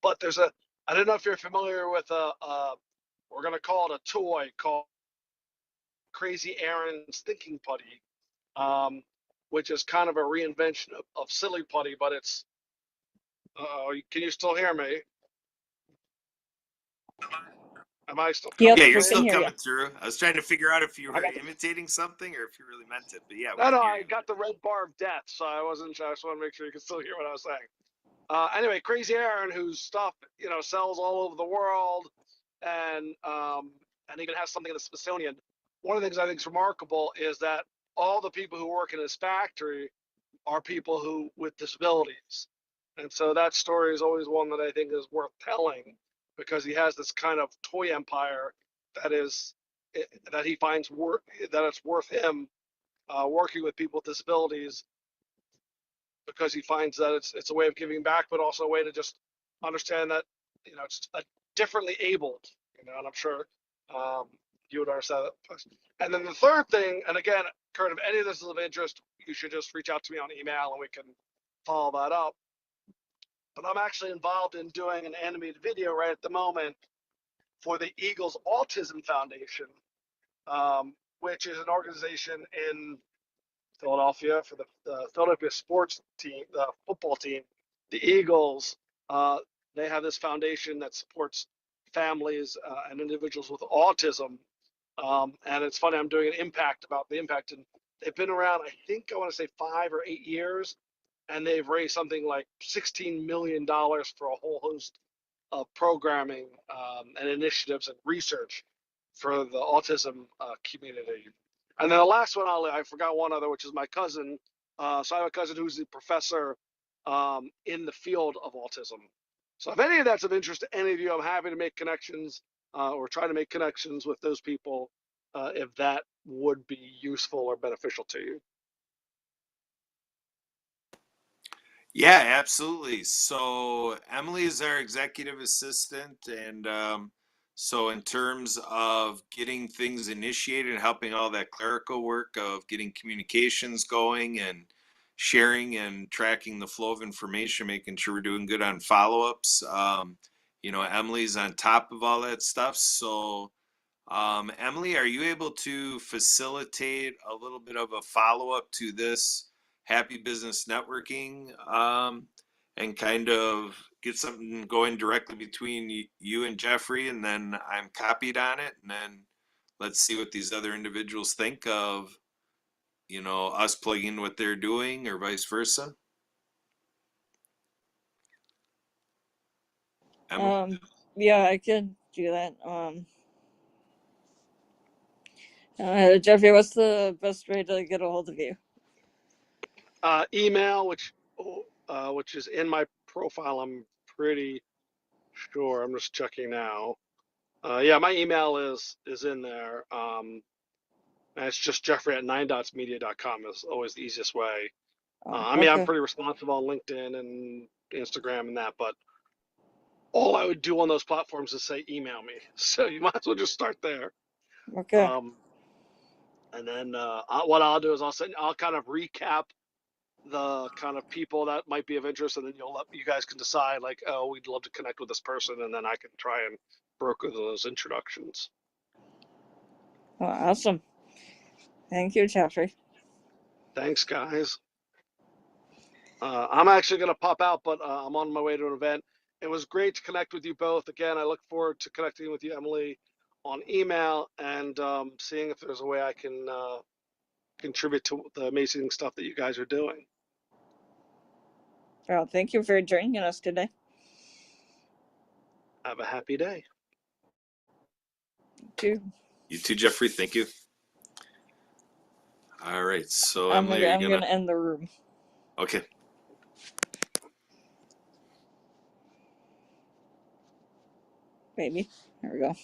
But I don't know if you're familiar with we're going to call it a toy called Crazy Aaron's Thinking Putty, which is kind of a reinvention of Silly Putty, but it's, can you still hear me? Am I still coming Yep, Yeah, through? you're we can still hear you. coming through. I was trying to figure out if you I were got imitating something or if you really meant it. But yeah, we no, can hear I you. got the red bar of death, so I wasn't sure. I just want to make sure you can still hear what I was saying. Anyway, Crazy Aaron, whose stuff sells all over the world, and even has something in the Smithsonian. One of the things I think is remarkable is that all the people who work in his factory are people who with disabilities, and so that story is always one that I think is worth telling because he has this kind of toy empire that is that he finds that it's worth him working with people with disabilities because he finds that it's a way of giving back, but also a way to just understand that it's a differently abled, and I'm sure um, you would understand that. And then the third thing, and again, Kurt, if any of this is of interest, you should just reach out to me on email and we can follow that up. But I'm actually involved in doing an animated video right at the moment for the Eagles Autism Foundation, which is an organization in Philadelphia for the Philadelphia sports team, the football team, the Eagles. Uh, they have this foundation that supports families and individuals with autism. And it's funny, I'm doing an impact about the impact. And they've been around, I think, I want to say 5 or 8 years. And they've raised something like $16 million for a whole host of programming and initiatives and research for the autism community. And then the last one, I forgot one other, which is my cousin. So I have a cousin who's the professor in the field of autism. So if any of that's of interest to any of you, I'm happy to make connections or try to make connections with those people if that would be useful or beneficial to you. Yeah, absolutely. So Emily is our executive assistant, and so in terms of getting things initiated and helping all that clerical work of getting communications going and sharing and tracking the flow of information, making sure we're doing good on follow-ups. Emily's on top of all that stuff. So Emily, are you able to facilitate a little bit of a follow-up to this Happy Business Networking and kind of get something going directly between you and Jeffrey, and then I'm copied on it, and then let's see what these other individuals think of, us plugging in what they're doing or vice versa? Emily? Yeah, I could do that. Jeffrey, what's the best way to get a hold of you? Email, which is in my profile, I'm pretty sure. I'm just checking now. Yeah, my email is in there. And it's just Jeffrey at 9dotsmedia.com is always the easiest way. I'm Okay. pretty responsive on LinkedIn and Instagram and that, but all I would do on those platforms is say email me. So you might as well just start there. Okay. And then what I'll do is I'll kind of recap the kind of people that might be of interest, and then you guys can decide like, oh, we'd love to connect with this person, and then I can try and broker those introductions. Awesome. Thank you, Jeffrey. Thanks, guys. I'm actually going to pop out, but I'm on my way to an event. It was great to connect with you both. Again, I look forward to connecting with you, Emily, on email and seeing if there's a way I can contribute to the amazing stuff that you guys are doing. Well, thank you for joining us today. Have a happy day. You too. You too, Jeffrey. Thank you. All right. So I'm Emily, are you gonna end the room. Okay. Maybe. There we go.